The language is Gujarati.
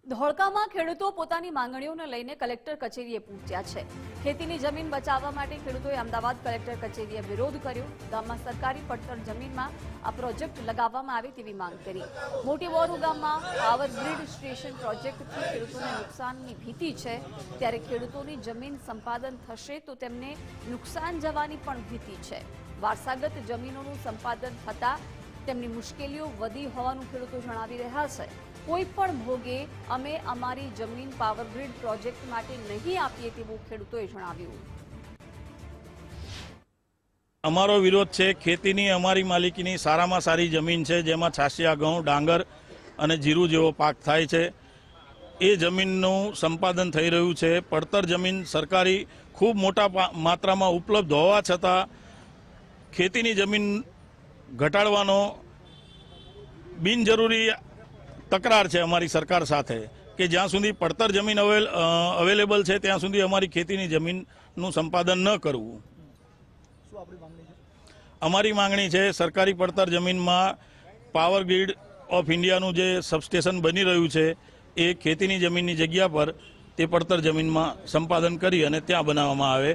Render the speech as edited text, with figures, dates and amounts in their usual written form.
ધોળકામાં ખેડૂતો પોતાની માંગણીઓને લઈને કલેક્ટર કચેરીએ પહોંચ્યા છે। ખેતીની જમીન બચાવવા માટે ખેડૂતોએ અમદાવાદ કલેક્ટર કચેરીએ વિરોધ કર્યો। ગામમાં સરકારી પડતર જમીનમાં આ પ્રોજેક્ટ લગાવવામાં આવે તેવી માંગ કરી। મોટી બોરુ ગામમાં પાવર ગ્રીડ સ્ટેશન પ્રોજેક્ટથી ખેડૂતોને નુકસાનની ભીતિ છે, ત્યારે ખેડૂતોની જમીન સંપાદન થશે તો તેમને નુકસાન જવાની પણ ભીતિ છે। વારસાગત જમીનોનું સંપાદન થતા તેમની મુશ્કેલીઓ વધી હોવાનું ખેડૂતો જણાવી રહ્યા છે। કોઈ પણ ભોગે અમે અમારી જમીન પાવર ગ્રીડ પ્રોજેક્ટ માટે નહીં આપીએ તેવું ખેડૂતોએ જણાવ્યું। અમારો વિરોધ છે ખેતીની અમારી માલિકીની સારામાં સારી જમીન છે, જેમાં છાશિયા ઘઉં, ડાંગર અને જીરું જેવો પાક થાય છે। એ જમીનનું સંપાદન થઈ રહ્યું છે। પડતર જમીન સરકારી ખૂબ મોટા માત્રામાં ઉપલબ્ધ હોવા છતાં ખેતીની જમીન ઘટાડવાનો બિનજરૂરી તકરાર છે અમારી સરકાર સાથે કે જ્યાં સુધી પડતર જમીન અવેલેબલ છે ત્યાં સુધી અમારી ખેતીની જમીનનું સંપાદન ન કરવું। અમારી માંગણી છે સરકારી પડતર જમીનમાં પાવર ગ્રીડ ઓફ ઇન્ડિયાનું જે સબસ્ટેશન બની રહ્યું છે એ ખેતીની જમીનની જગ્યા પર તે પડતર જમીનમાં સંપાદન કરી અને ત્યાં બનાવવામાં આવે।